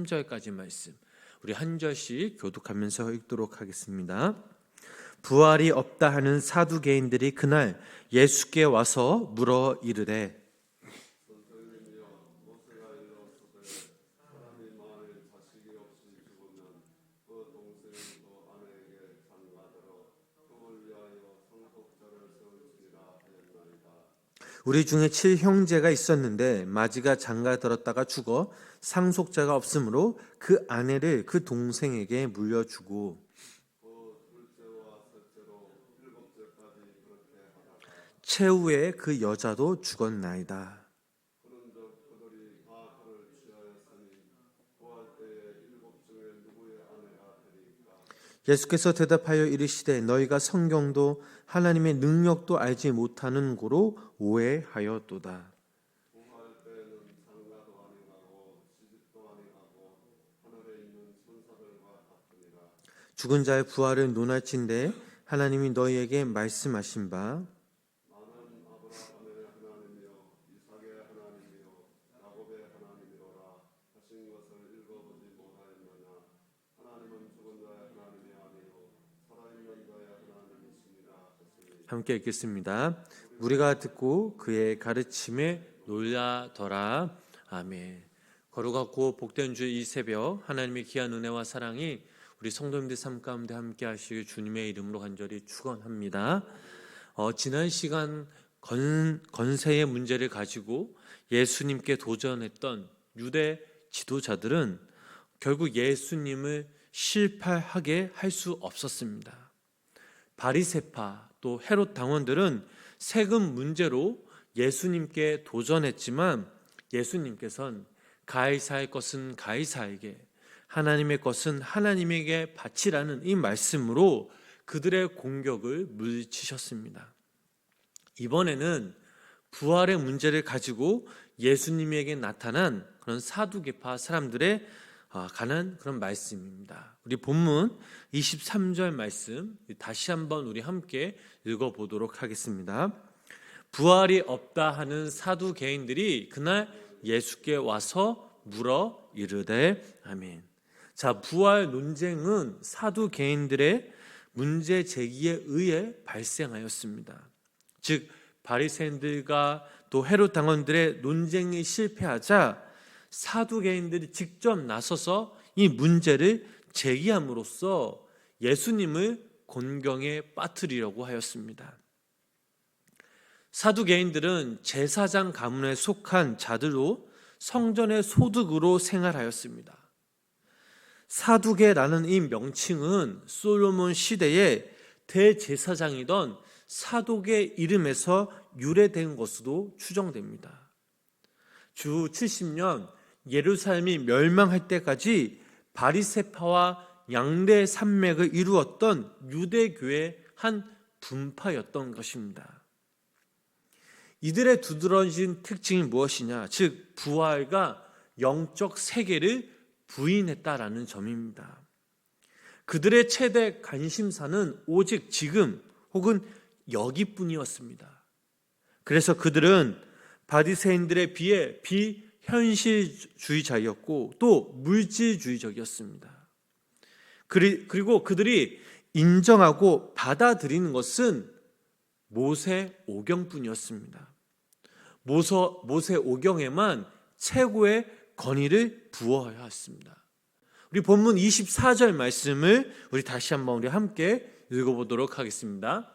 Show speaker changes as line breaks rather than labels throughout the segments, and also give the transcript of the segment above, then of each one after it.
23절까지 말씀 우리 한 절씩 교독하면서 읽도록 하겠습니다. 부활이 없다 하는 사두개인들이 그날 예수께 와서 물어 이르되 우리 중에 7형제가 있었는데 마지가 장가 들었다가 죽어 상속자가 없으므로 그 아내를 그 동생에게 물려주고 최후에 그 여자도 죽었나이다. 예수께서 대답하여 이르시되 너희가 성경도 하나님의 능력도 알지 못하는 고로 오해하였도다. 죽은 자의 부활을 논할진대 하나님이 너희에게 말씀하신 바 함께 읽겠습니다. 우리가 듣고 그의 가르침에 놀라더라. 아멘. 거룩하고 복된 주 이 새벽 하나님의 귀한 은혜와 사랑이 우리 성도님들 삶 가운데 함께 하시길 주님의 이름으로 간절히 축원합니다. 지난 시간 건세의 문제를 가지고 예수님께 도전했던 유대 지도자들은 결국 예수님을 실패하게 할 수 없었습니다. 바리새파 또 헤롯 당원들은 세금 문제로 예수님께 도전했지만 예수님께서는 가이사의 것은 가이사에게 하나님의 것은 하나님에게 바치라는 이 말씀으로 그들의 공격을 물리치셨습니다. 이번에는 부활의 문제를 가지고 예수님에게 나타난 그런 사두개파 사람들의 관한 그런 말씀입니다. 우리 본문 23절 말씀 다시 한번 우리 함께 읽어보도록 하겠습니다. 부활이 없다 하는 사두개인들이 그날 예수께 와서 물어 이르되 아멘. 자, 부활 논쟁은 사두개인들의 문제 제기에 의해 발생하였습니다. 즉 바리새인들과 또 헤롯 당원들의 논쟁이 실패하자 사두개인들이 직접 나서서 이 문제를 제기함으로써 예수님을 곤경에 빠뜨리려고 하였습니다. 사두개인들은 제사장 가문에 속한 자들로 성전의 소득으로 생활하였습니다. 사두개라는 이 명칭은 솔로몬 시대에 대제사장이던 사독의 이름에서 유래된 것으로 추정됩니다. 주 70년 예루살렘이 멸망할 때까지 바리새파와 양대 산맥을 이루었던 유대교의 한 분파였던 것입니다. 이들의 두드러진 특징이 무엇이냐? 즉 부활과 영적 세계를 부인했다라는 점입니다. 그들의 최대 관심사는 오직 지금 혹은 여기뿐이었습니다. 그래서 그들은 바리새인들에 비해 비현실주의자였고 또 물질주의적이었습니다. 그리고 그들이 인정하고 받아들이는 것은 모세 오경뿐이었습니다. 모세 오경에만 최고의 권위를 부어야 했습니다. 우리 본문 24절 말씀을 우리 다시 한번 우리 함께 읽어보도록 하겠습니다.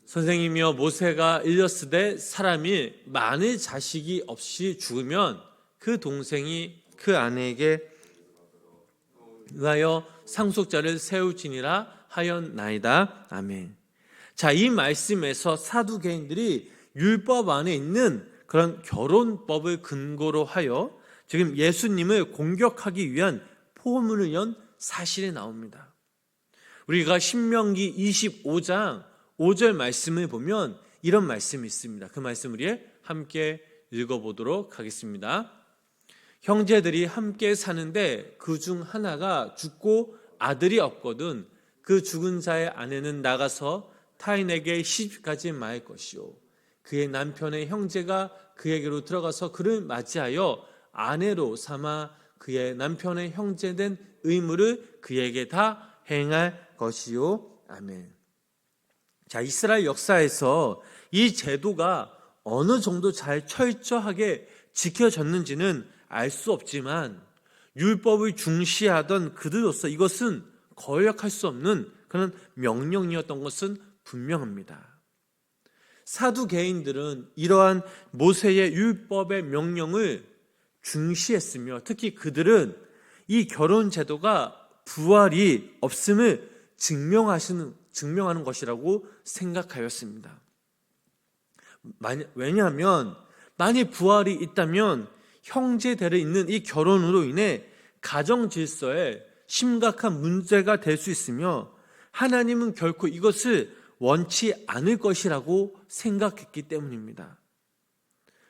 선생님이여 모세가 일렀으되 사람이 만일 자식이 없이 죽으면 그 동생이 그 아내에게 의하여 상속자를 세울지니라 하였나이다. 아멘. 자, 이 말씀에서 사두개인들이 율법 안에 있는 그런 결혼법을 근거로 하여 지금 예수님을 공격하기 위한 포문을 연 사실이 나옵니다. 우리가 신명기 25장 5절 말씀을 보면 이런 말씀이 있습니다. 그 말씀 우리 함께 읽어보도록 하겠습니다. 형제들이 함께 사는데 그 중 하나가 죽고 아들이 없거든 그 죽은 자의 아내는 나가서 타인에게 시집가지 말 것이요 그의 남편의 형제가 그에게로 들어가서 그를 맞이하여 아내로 삼아 그의 남편의 형제된 의무를 그에게 다 행할 것이요. 아멘. 자, 이스라엘 역사에서 이 제도가 어느 정도 잘 철저하게 지켜졌는지는 알 수 없지만 율법을 중시하던 그들로서 이것은 거역할 수 없는 그런 명령이었던 것은 분명합니다. 사두개인들은 이러한 모세의 율법의 명령을 중시했으며 특히 그들은 이 결혼 제도가 부활이 없음을 증명하는 것이라고 생각하였습니다. 왜냐하면 만일 부활이 있다면 형제대를 잇는 이 결혼으로 인해 가정 질서에 심각한 문제가 될 수 있으며 하나님은 결코 이것을 원치 않을 것이라고 생각했기 때문입니다.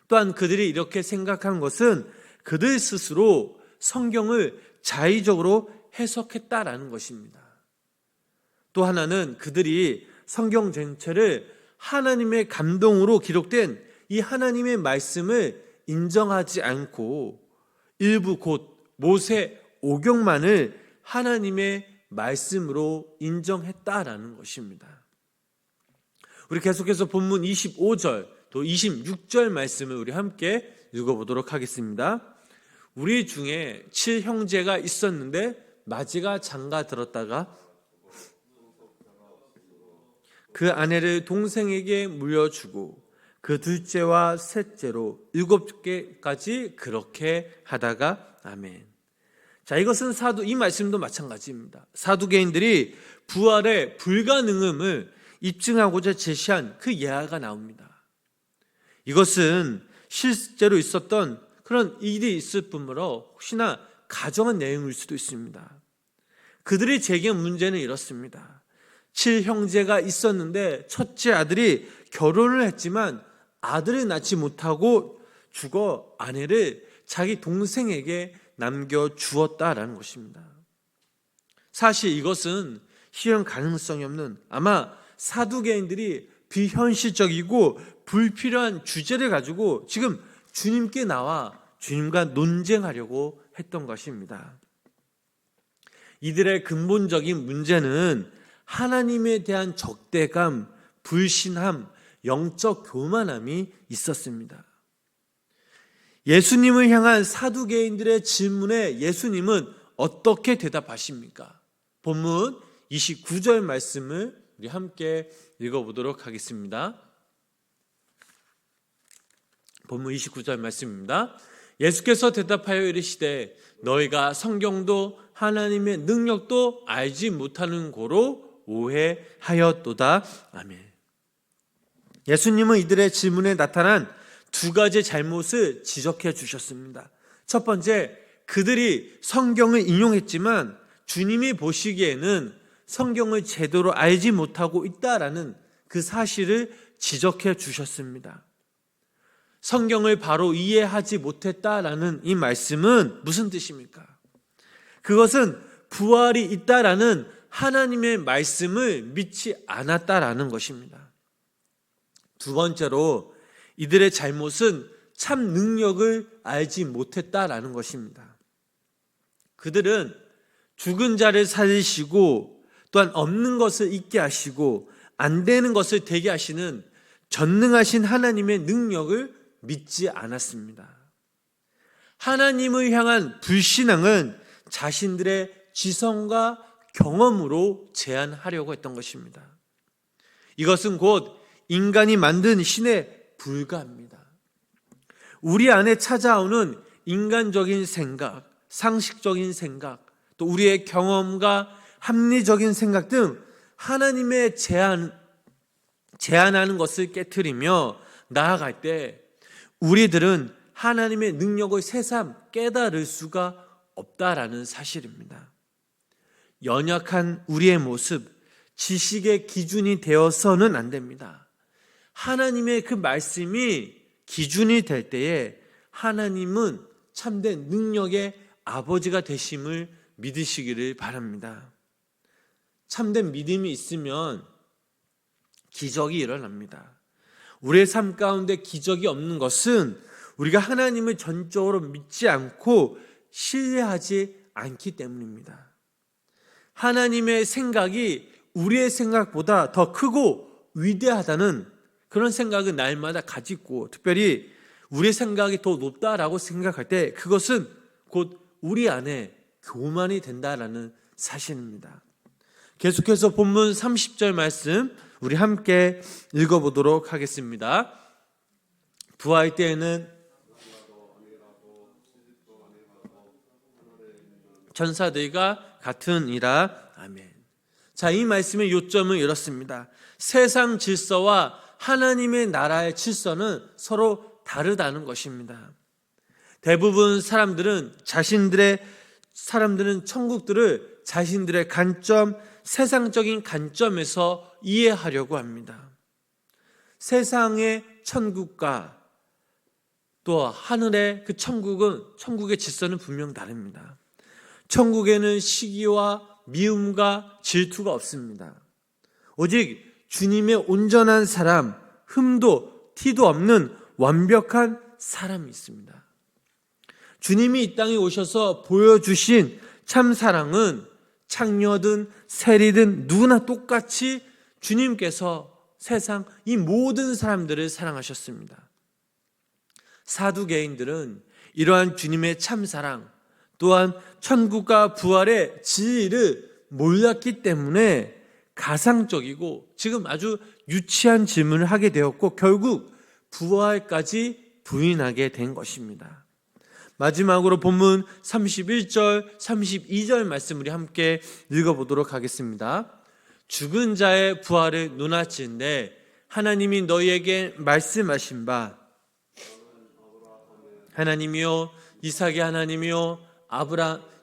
또한 그들이 이렇게 생각한 것은 그들 스스로 성경을 자의적으로 해석했다라는 것입니다. 또 하나는 그들이 성경 전체를 하나님의 감동으로 기록된 이 하나님의 말씀을 인정하지 않고 일부 곧 모세 오경만을 하나님의 말씀으로 인정했다라는 것입니다. 우리 계속해서 본문 25절 또 26절 말씀을 우리 함께 읽어보도록 하겠습니다. 우리 중에 7형제가 있었는데 마지가 장가 들었다가 그 아내를 동생에게 물려주고 그 둘째와 셋째로 7개까지 그렇게 하다가 아멘. 자, 이것은 이 말씀도 마찬가지입니다. 사두개인들이 부활의 불가능함을 입증하고자 제시한 그 예화가 나옵니다. 이것은 실제로 있었던 그런 일이 있을 뿐더러 혹시나 가정한 내용일 수도 있습니다. 그들이 제기한 문제는 이렇습니다. 7형제가 있었는데 첫째 아들이 결혼을 했지만 아들을 낳지 못하고 죽어 아내를 자기 동생에게 남겨주었다라는 것입니다. 사실 이것은 실현 가능성이 없는 아마 사두개인들이 비현실적이고 불필요한 주제를 가지고 지금 주님께 나와 주님과 논쟁하려고 했던 것입니다. 이들의 근본적인 문제는 하나님에 대한 적대감, 불신함, 영적 교만함이 있었습니다. 예수님을 향한 사두개인들의 질문에 예수님은 어떻게 대답하십니까? 본문 29절 말씀을 우리 함께 읽어보도록 하겠습니다. 본문 29절 말씀입니다. 예수께서 대답하여 이르시되 너희가 성경도 하나님의 능력도 알지 못하는 고로 오해하였도다. 아멘. 예수님은 이들의 질문에 나타난 두 가지 잘못을 지적해 주셨습니다. 첫 번째, 그들이 성경을 인용했지만 주님이 보시기에는 성경을 제대로 알지 못하고 있다라는 그 사실을 지적해 주셨습니다. 성경을 바로 이해하지 못했다라는 이 말씀은 무슨 뜻입니까? 그것은 부활이 있다라는 하나님의 말씀을 믿지 않았다라는 것입니다. 두 번째로 이들의 잘못은 참 능력을 알지 못했다라는 것입니다. 그들은 죽은 자를 살리시고 또한 없는 것을 있게 하시고 안 되는 것을 되게 하시는 전능하신 하나님의 능력을 믿지 않았습니다. 하나님을 향한 불신앙은 자신들의 지성과 경험으로 제한하려고 했던 것입니다. 이것은 곧 인간이 만든 신에 불과합니다. 우리 안에 찾아오는 인간적인 생각, 상식적인 생각, 또 우리의 경험과 합리적인 생각 등 하나님의 제한하는 것을 깨트리며 나아갈 때 우리들은 하나님의 능력을 새삼 깨달을 수가 없다라는 사실입니다. 연약한 우리의 모습, 지식의 기준이 되어서는 안 됩니다. 하나님의 그 말씀이 기준이 될 때에 하나님은 참된 능력의 아버지가 되심을 믿으시기를 바랍니다. 참된 믿음이 있으면 기적이 일어납니다. 우리의 삶 가운데 기적이 없는 것은 우리가 하나님을 전적으로 믿지 않고 신뢰하지 않기 때문입니다. 하나님의 생각이 우리의 생각보다 더 크고 위대하다는 그런 생각은 날마다 가지고, 특별히 우리의 생각이 더 높다라고 생각할 때 그것은 곧 우리 안에 교만이 된다라는 사실입니다. 계속해서 본문 30절 말씀 우리 함께 읽어보도록 하겠습니다. 부활 때에는 천사들과 같으니라. 아멘. 자, 이 말씀의 요점은 이렇습니다. 세상 질서와 하나님의 나라의 질서는 서로 다르다는 것입니다. 대부분 사람들은 천국들을 자신들의 관점, 세상적인 관점에서 이해하려고 합니다. 세상의 천국과 또 하늘의 그 천국의 질서는 분명 다릅니다. 천국에는 시기와 미움과 질투가 없습니다. 오직 주님의 온전한 사람, 흠도 티도 없는 완벽한 사람이 있습니다. 주님이 이 땅에 오셔서 보여주신 참 사랑은 창녀든 세리든 누구나 똑같이 주님께서 세상 이 모든 사람들을 사랑하셨습니다. 사두개인들은 이러한 주님의 참사랑 또한 천국과 부활의 진리를 몰랐기 때문에 가상적이고 지금 아주 유치한 질문을 하게 되었고 결국 부활까지 부인하게 된 것입니다. 마지막으로 본문 31절, 32절 말씀 우리 함께 읽어보도록 하겠습니다. 죽은 자의 부활을 논하시는데 하나님이 너희에게 말씀하신 바 하나님이요 이삭의 하나님이요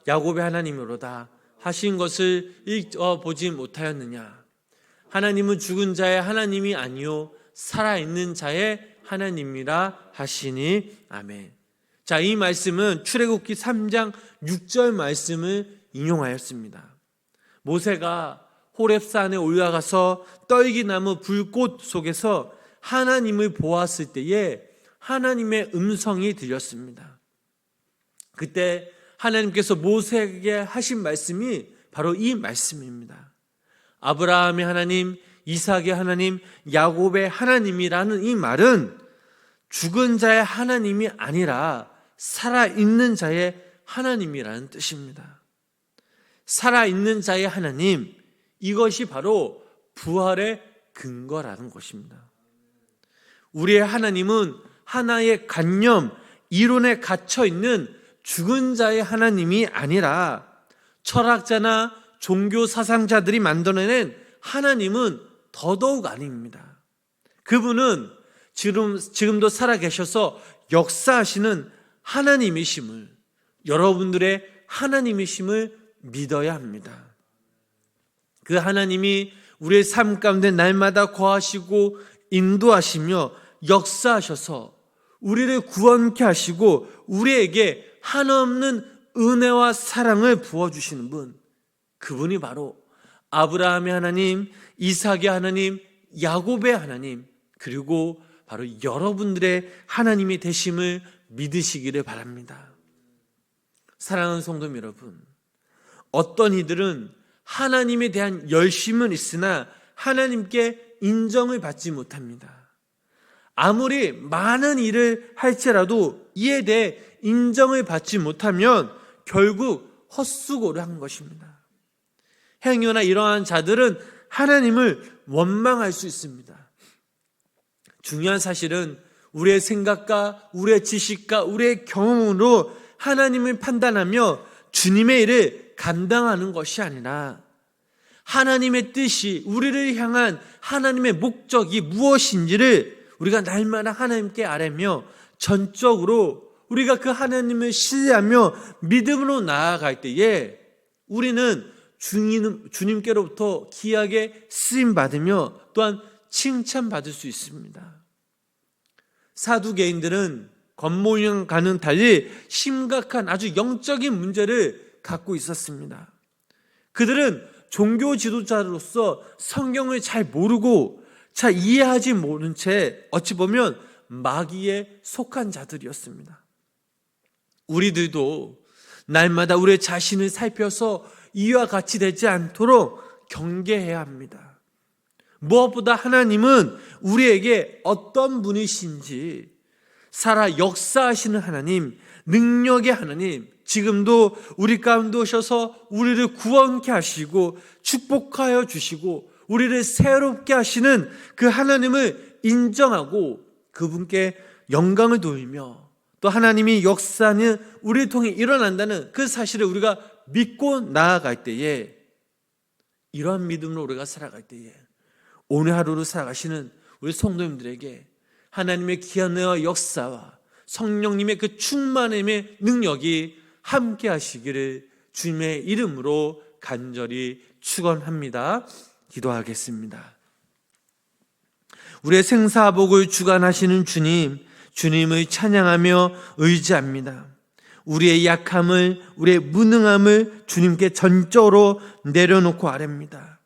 야곱의 하나님으로다 하신 것을 읽어보지 못하였느냐. 하나님은 죽은 자의 하나님이 아니요 살아있는 자의 하나님이라 하시니. 아멘. 자, 이 말씀은 출애굽기 3장 6절 말씀을 인용하였습니다. 모세가 호렙산에 올라가서 떨기나무 불꽃 속에서 하나님을 보았을 때에 하나님의 음성이 들렸습니다. 그때 하나님께서 모세에게 하신 말씀이 바로 이 말씀입니다. 아브라함의 하나님, 이삭의 하나님, 야곱의 하나님이라는 이 말은 죽은 자의 하나님이 아니라 살아있는 자의 하나님이라는 뜻입니다. 살아있는 자의 하나님, 이것이 바로 부활의 근거라는 것입니다. 우리의 하나님은 하나의 관념, 이론에 갇혀있는 죽은 자의 하나님이 아니라 철학자나 종교 사상자들이 만들어낸 하나님은 더더욱 아닙니다. 그분은 지금도 살아계셔서 역사하시는 하나님이심을, 여러분들의 하나님이심을 믿어야 합니다. 그 하나님이 우리의 삶 가운데 날마다 거하시고 인도하시며 역사하셔서 우리를 구원케 하시고 우리에게 한없는 은혜와 사랑을 부어주시는 분, 그분이 바로 아브라함의 하나님, 이삭의 하나님, 야곱의 하나님, 그리고 바로 여러분들의 하나님이 되심을 믿으시기를 바랍니다. 사랑하는 성도 여러분, 어떤 이들은 하나님에 대한 열심은 있으나 하나님께 인정을 받지 못합니다. 아무리 많은 일을 할지라도 이에 대해 인정을 받지 못하면 결국 헛수고를 한 것입니다. 행여나 이러한 자들은 하나님을 원망할 수 있습니다. 중요한 사실은 우리의 생각과 우리의 지식과 우리의 경험으로 하나님을 판단하며 주님의 일을 감당하는 것이 아니라 하나님의 뜻이, 우리를 향한 하나님의 목적이 무엇인지를 우리가 날마다 하나님께 아뢰며 전적으로 우리가 그 하나님을 신뢰하며 믿음으로 나아갈 때에 우리는 주님께로부터 귀하게 쓰임받으며 또한 칭찬받을 수 있습니다. 사두개인들은 겉모양과는 달리 심각한 아주 영적인 문제를 갖고 있었습니다. 그들은 종교 지도자로서 성경을 잘 모르고 잘 이해하지 못한 채 어찌 보면 마귀에 속한 자들이었습니다. 우리들도 날마다 우리의 자신을 살펴서 이와 같이 되지 않도록 경계해야 합니다. 무엇보다 하나님은 우리에게 어떤 분이신지, 살아 역사하시는 하나님, 능력의 하나님, 지금도 우리 가운데 오셔서 우리를 구원케 하시고 축복하여 주시고 우리를 새롭게 하시는 그 하나님을 인정하고 그분께 영광을 돌리며, 또 하나님이 역사는 우리를 통해 일어난다는 그 사실을 우리가 믿고 나아갈 때에, 이러한 믿음으로 우리가 살아갈 때에 오늘 하루를 살아가시는 우리 성도님들에게 하나님의 귀한 역사와 성령님의 그 충만함의 능력이 함께 하시기를 주님의 이름으로 간절히 축원합니다. 기도하겠습니다. 우리의 생사복을 주관하시는 주님, 주님을 찬양하며 의지합니다. 우리의 약함을, 우리의 무능함을 주님께 전적으로 내려놓고 아뢰입니다.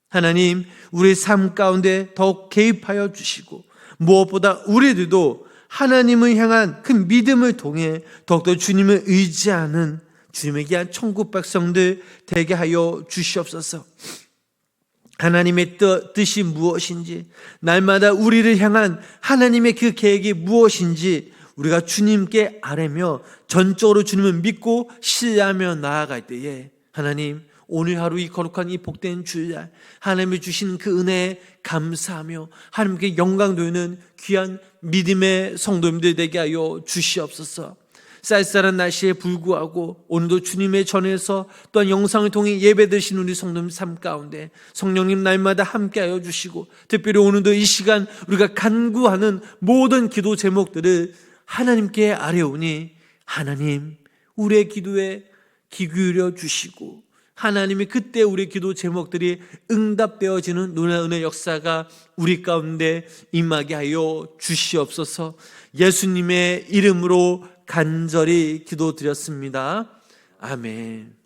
하나님, 우리의 삶 가운데 더욱 개입하여 주시고 무엇보다 우리들도 하나님을 향한 그 믿음을 통해 더욱더 주님을 의지하는 주님의 귀한 천국 백성들 되게 하여 주시옵소서. 하나님의 뜻이 무엇인지, 날마다 우리를 향한 하나님의 그 계획이 무엇인지 우리가 주님께 아뢰며 전적으로 주님을 믿고 신뢰하며 나아갈 때에, 하나님, 오늘 하루 이 거룩한 이 복된 주일, 하나님이 주신 그 은혜에 감사하며 하나님께 영광 돌리는 귀한 믿음의 성도님들 되게 하여 주시옵소서. 쌀쌀한 날씨에 불구하고 오늘도 주님의 전에서 또한 영상을 통해 예배드리신 우리 성도님 삶 가운데 성령님 날마다 함께하여 주시고, 특별히 오늘도 이 시간 우리가 간구하는 모든 기도 제목들을 하나님께 아뢰오니 하나님, 우리의 기도에 귀 기울여 주시고 하나님이 그때 우리 기도 제목들이 응답되어지는 놀라운 은혜 역사가 우리 가운데 임하게 하여 주시옵소서. 예수님의 이름으로 간절히 기도드렸습니다. 아멘.